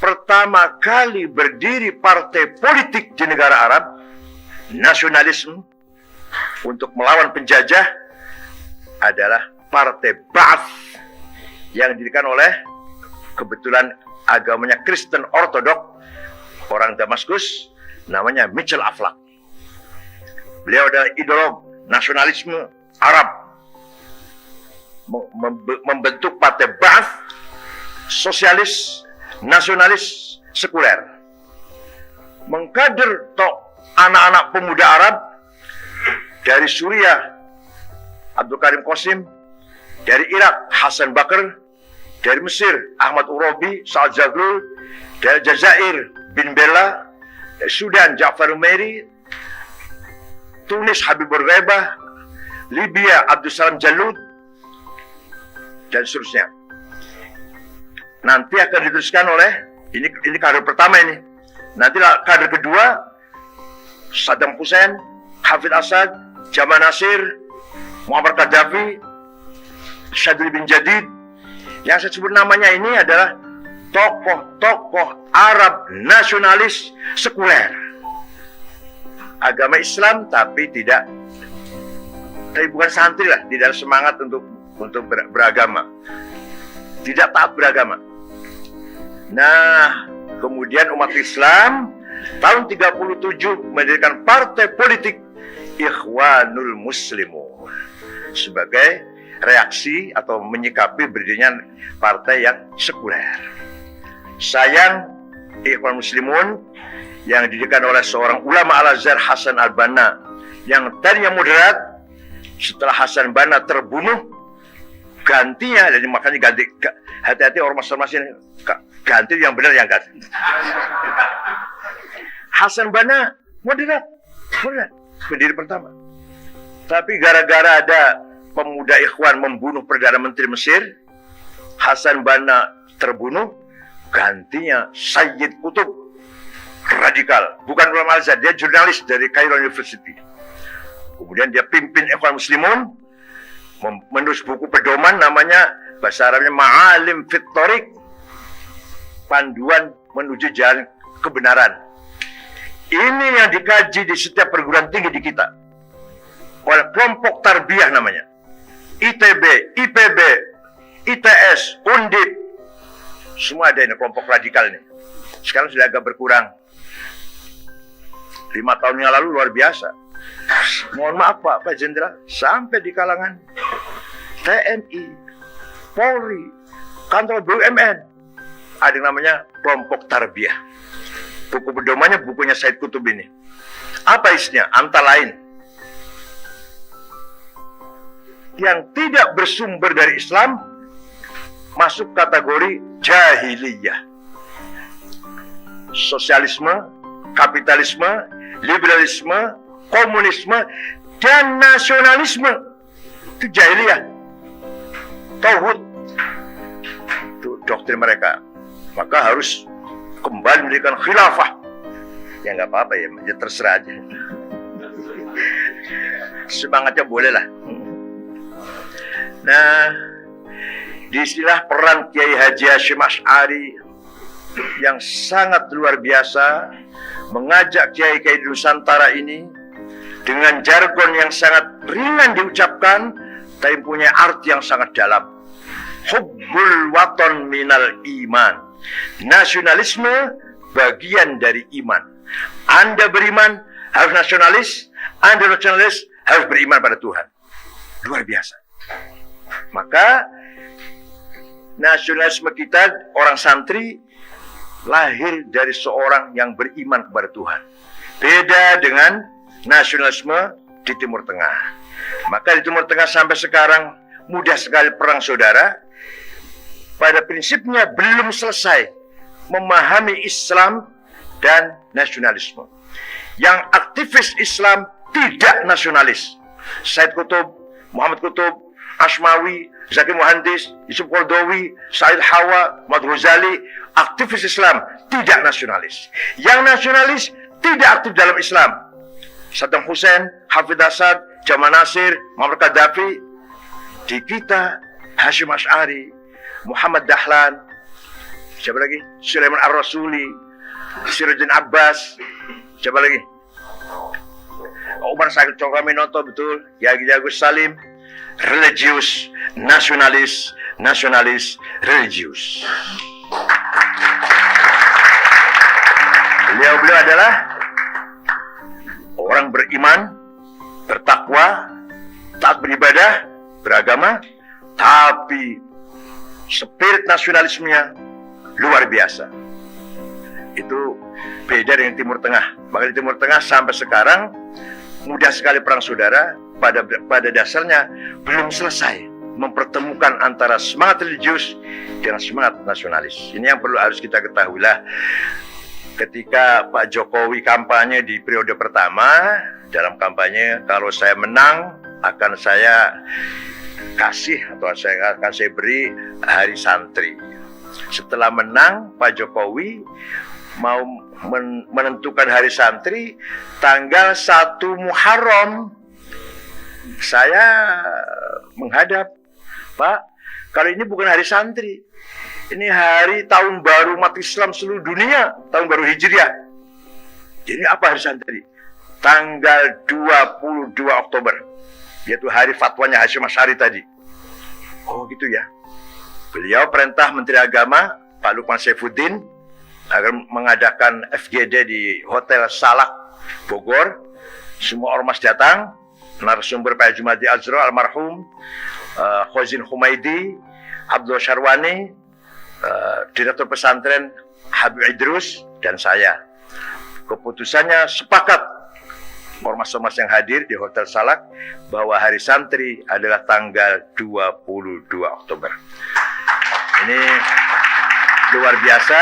pertama kali berdiri partai politik di negara Arab, nasionalisme untuk melawan penjajah, adalah Partai Ba'ath yang didirikan oleh, kebetulan agamanya Kristen Ortodok, orang Damaskus, namanya Mitchell Aflaq. Beliau adalah ideolog nasionalisme Arab, membentuk Partai Ba'ath, sosialis, nasionalis, sekuler, mengkader anak-anak pemuda Arab dari Suriah Abdul Karim Qasim, dari Irak Hasan Bakr, dari Mesir Ahmad Urabi, Saad Zaghloul, dari Jazair bin Bella, dari Sudan Ja'far Umeri, Tunis Habib Bourguiba, Libya Abdul Salam Jalud, dan seterusnya. Nanti akan diteruskan oleh, ini kader pertama ini. Nanti kader kedua, Saddam Hussein, Hafid Assad, Jamal Nasir, Muammar Gaddafi, Syadri bin Jadid. Yang saya sebut namanya ini adalah tokoh-tokoh Arab nasionalis sekuler, agama Islam tapi bukan santri lah, tidak semangat untuk beragama, tidak taat beragama. Nah, kemudian umat Islam tahun 37 mendirikan partai politik Ikhwanul Muslimun sebagai reaksi atau menyikapi berdirinya partai yang sekuler. Sayang, Ikhwanul Muslimun yang didirikan oleh seorang ulama Al-Azhar, Hasan al-Banna, yang tadinya moderat, setelah Hasan Banna terbunuh, gantinya, jadi makanya ganti, hati-hati ormas-ormas ini, ganti yang benar, yang ganti. Hasan Banna moderat, pendiri pertama. Tapi gara-gara ada pemuda Ikhwan membunuh Perdana Menteri Mesir, Hasan Banna terbunuh, gantinya Sayyid Qutb, radikal, bukan ulama Al-Azhar, dia jurnalis dari Cairo University. Kemudian dia pimpin Ikhwan Muslimun, menulis buku pedoman, namanya bahasa Arabnya Ma'alim Fit Thoriq, panduan menuju jalan kebenaran. Ini yang dikaji di setiap perguruan tinggi di kita oleh kelompok tarbiyah namanya, ITB, IPB, ITS, Undip, semua ada ini kelompok radikal ini. Sekarang sudah agak berkurang. 5 tahun yang lalu luar biasa. Mohon maaf Pak Jenderal, sampai di kalangan TNI, Polri, kantor BUMN ada yang namanya kelompok tarbiyah. Buku pedomannya bukunya Said Qutb ini. Apa isinya? Antara lain, yang tidak bersumber dari Islam masuk kategori jahiliyah. Sosialisme, kapitalisme, liberalisme, komunisme, dan nasionalisme itu jahiliyah. Tauhid itu doktrin mereka. Maka harus kembali mendirikan khilafah. Ya nggak apa-apa ya, terserah aja. Semangatnya boleh lah. Nah, di istilah peran Kiai Haji Hasyim Asy'ari yang sangat luar biasa, mengajak kiai-kiai di Nusantara ini dengan jargon yang sangat ringan diucapkan, tapi punya arti yang sangat dalam. Hubbul waton minal iman. Nasionalisme bagian dari iman. Anda beriman harus nasionalis, Anda nasionalis harus beriman pada Tuhan. Luar biasa. Maka nasionalisme kita, orang santri, lahir dari seorang yang beriman kepada Tuhan. Beda dengan nasionalisme di Timur Tengah. Maka di Timur Tengah sampai sekarang mudah sekali perang saudara. Pada prinsipnya belum selesai memahami Islam dan nasionalisme. Yang aktivis Islam tidak nasionalis. Said Qutb, Muhammad Qutb, Asmawi, Zaki Muhandis, Yusuf Qaradawi, Said Hawa, Muhammad Ghazali, aktivis Islam tidak nasionalis. Yang nasionalis tidak aktif dalam Islam. Saddam Hussein, Hafid Assad, Jamal Nasir, Muammar Gaddafi. Di kita, Hasyim Asy'ari, Muhammad Dahlan, Siapa lagi? Sulaiman Ar-Rasuli, Sirajuddin Abbas. Siapa lagi? Umar Said Coklaminoto, betul. Yagi Agus Salim, religius, nasionalis, religius. Beliau adalah orang beriman, bertakwa, taat beribadah, beragama, tapi spirit nasionalismenya luar biasa. Itu beda dengan Timur Tengah. Bahkan di Timur Tengah sampai sekarang mudah sekali perang saudara, pada dasarnya belum selesai mempertemukan antara semangat religius dengan semangat nasionalis. Ini yang harus kita ketahui lah. Ketika Pak Jokowi kampanye di periode pertama, dalam kampanye, kalau saya menang akan saya kasih atau akan saya beri hari santri. Setelah menang, Pak Jokowi mau menentukan hari santri tanggal 1 Muharram. Saya menghadap, Pak, kalau ini bukan hari santri, ini hari tahun baru umat Islam seluruh dunia, tahun baru Hijriah. Jadi apa hari santri? Tanggal 22 Oktober, yaitu hari fatwanya Hasyim Asy'ari tadi. Oh gitu ya. Beliau perintah Menteri Agama Pak Lukman Saifuddin agar mengadakan FGD di Hotel Salak Bogor. Semua ormas datang. Narasumber Pak Jumadi Azra almarhum, Khozin Humaidi, Abdul Syarwani, Direktur Pesantren Habib Idrus, dan saya. Keputusannya sepakat ormas-ormas yang hadir di Hotel Salak bahwa hari santri adalah tanggal 22 Oktober. Ini luar biasa.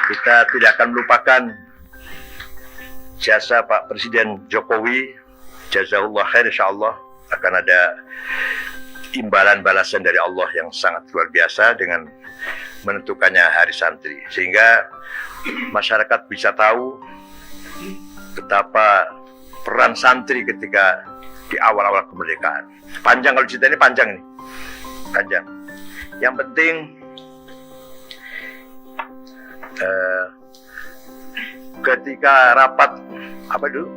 Kita tidak akan melupakan jasa Pak Presiden Jokowi. Jazakallah khair, insyaallah akan ada imbalan balasan dari Allah yang sangat luar biasa dengan menentukannya hari santri, sehingga masyarakat bisa tahu betapa peran santri ketika di awal-awal kemerdekaan. Panjang kalau cerita ini, panjang nih, panjang. Yang penting ketika rapat apa dulu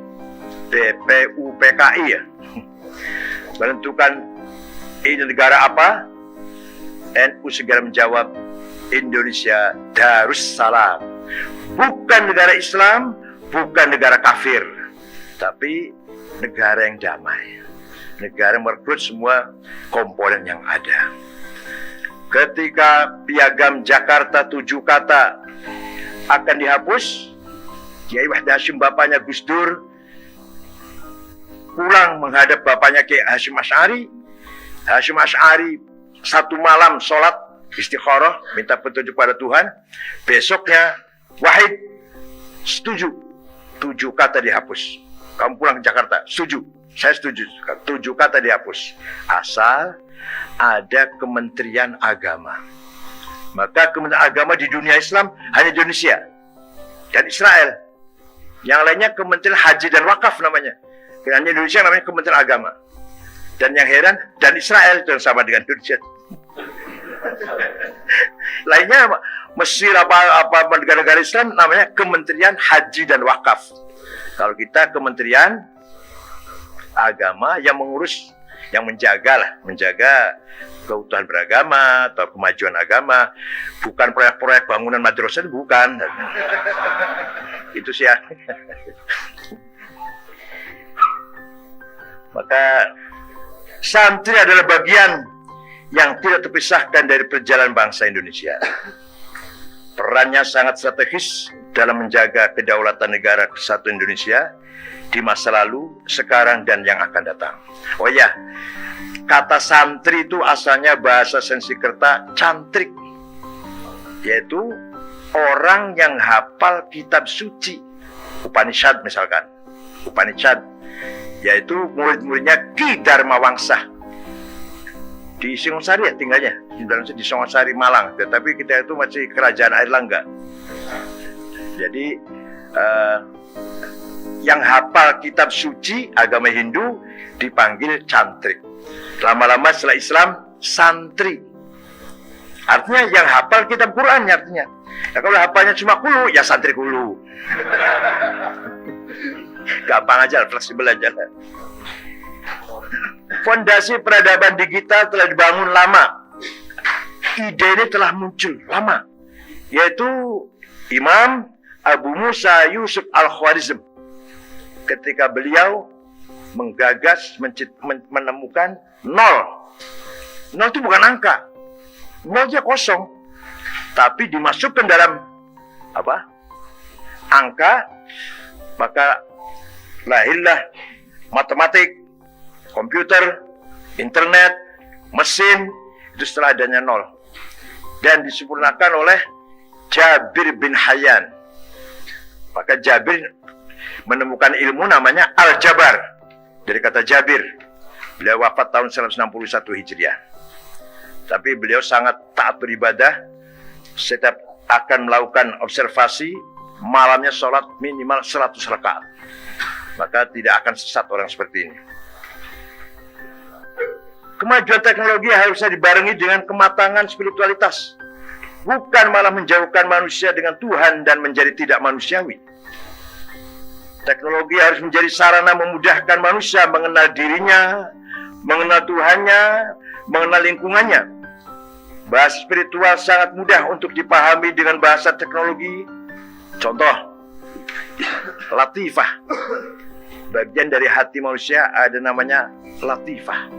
BPUPKI ya menentukan ini negara apa, NU segera menjawab, Indonesia Darussalam, bukan negara Islam, bukan negara kafir, tapi negara yang damai, negara merekrut semua komponen yang ada. Ketika piagam Jakarta 7 kata akan dihapus, Kiai Wahid Hasyim bapaknya Gus Dur pulang menghadap bapaknya Kiai Hasyim Asy'ari. Hasyim Asy'ari satu malam sholat istikharah, minta petunjuk pada Tuhan. Besoknya Wahid setuju, 7 kata dihapus. Kamu pulang ke Jakarta, setuju, saya setuju, 7 kata dihapus, asal ada Kementerian Agama. Maka Kementerian Agama di dunia Islam hanya Indonesia dan Israel. Yang lainnya Kementerian Haji dan Wakaf namanya. Hanya Indonesia namanya Kementerian Agama. Dan yang heran, dan Israel itu yang sama dengan Indonesia. Lainnya Mesir apa negara-negara Islam namanya Kementerian Haji dan Wakaf. Kalau kita Kementerian Agama yang mengurus, yang menjaga keutuhan beragama atau kemajuan agama, bukan proyek-proyek bangunan madrasah, bukan. Itu sih ya. Maka santri adalah bagian yang tidak terpisahkan dari perjalanan bangsa Indonesia. Perannya sangat strategis dalam menjaga kedaulatan negara kesatuan Indonesia di masa lalu, sekarang, dan yang akan datang. Oh ya, kata santri itu asalnya bahasa Sanskerta cantrik, yaitu orang yang hafal kitab suci, Upanishad misalkan. Upanishad yaitu murid-muridnya Ki Dharma Wangsa di Singosari ya tinggalnya, di Singosari Malang, tetapi kita itu masih kerajaan Airlangga. Jadi yang hafal kitab suci agama Hindu dipanggil cantrik. Lama-lama setelah Islam santri. Artinya yang hafal kitab Quran artinya. Ya, kalau hafalnya cuma kulu, ya santri kulu. Gampang aja, fleksibel aja. Fondasi peradaban digital telah dibangun lama. Ide ini telah muncul lama, yaitu Imam Abu Musa Yusuf Al-Khwarizm. Ketika beliau menggagas, menemukan nol. Nol itu bukan angka. Nol itu kosong. Tapi dimasukkan dalam angka, maka lahirlah matematik, komputer, internet, mesin, itu setelah adanya nol. Dan disempurnakan oleh Jabir bin Hayyan. Maka Jabir menemukan ilmu namanya Al-Jabar. Dari kata Jabir. Beliau wafat tahun 161 Hijriah. Tapi beliau sangat taat beribadah. Setiap akan melakukan observasi, malamnya sholat minimal 100 rakaat. Maka tidak akan sesat orang seperti ini. Kemajuan teknologi harusnya dibarengi dengan kematangan spiritualitas. Bukan malah menjauhkan manusia dengan Tuhan dan menjadi tidak manusiawi. Teknologi harus menjadi sarana memudahkan manusia mengenal dirinya, mengenal Tuhannya, mengenal lingkungannya. Bahasa spiritual sangat mudah untuk dipahami dengan bahasa teknologi. Contoh, latifah. Bagian dari hati manusia ada namanya latifah.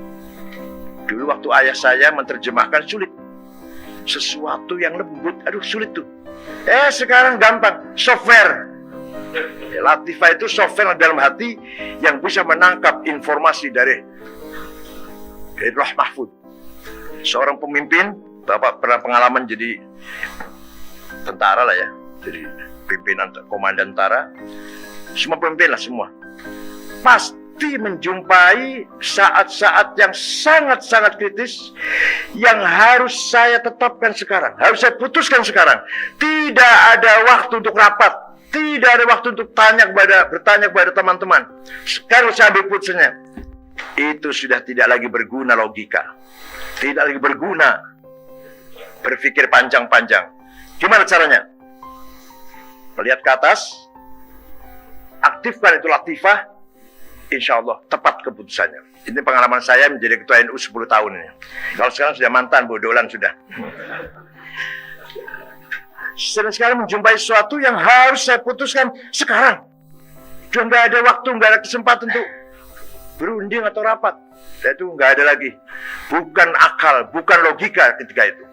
Dulu waktu ayah saya menerjemahkan sulit. Sesuatu yang lembut, aduh sulit tuh. Sekarang gampang, software. Latifah itu software dalam hati yang bisa menangkap informasi dari Roh Mahfud. Seorang pemimpin, Bapak pernah pengalaman jadi tentara lah ya, jadi pimpinan komandan tentara. Semua pemimpin lah semua. Pasti menjumpai saat-saat yang sangat-sangat kritis yang harus saya tetapkan sekarang, harus saya putuskan sekarang. Tidak ada waktu untuk rapat, tidak ada waktu untuk bertanya kepada teman-teman. Sekarang saya ambil putusnya. Itu sudah tidak lagi berguna logika, tidak lagi berguna berpikir panjang-panjang. Gimana caranya? Melihat ke atas, aktifkan itu latifah, insya Allah tepat keputusannya. Ini pengalaman saya menjadi ketua NU 10 tahun ini. Kalau sekarang sudah mantan, bodolan sudah. Sering sekali menjumpai sesuatu yang harus saya putuskan sekarang. Sudah nggak ada waktu, nggak ada kesempatan untuk berunding atau rapat. Itu nggak ada lagi. Bukan akal, bukan logika ketika itu.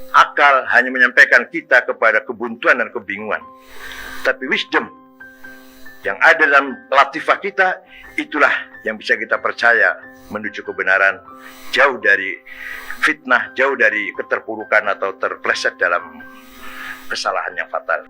Akal hanya menyampaikan kita kepada kebuntuan dan kebingungan. Tapi wisdom yang ada dalam latifah kita, itulah yang bisa kita percaya menuju kebenaran, jauh dari fitnah, jauh dari keterpurukan atau terpleset dalam kesalahan yang fatal.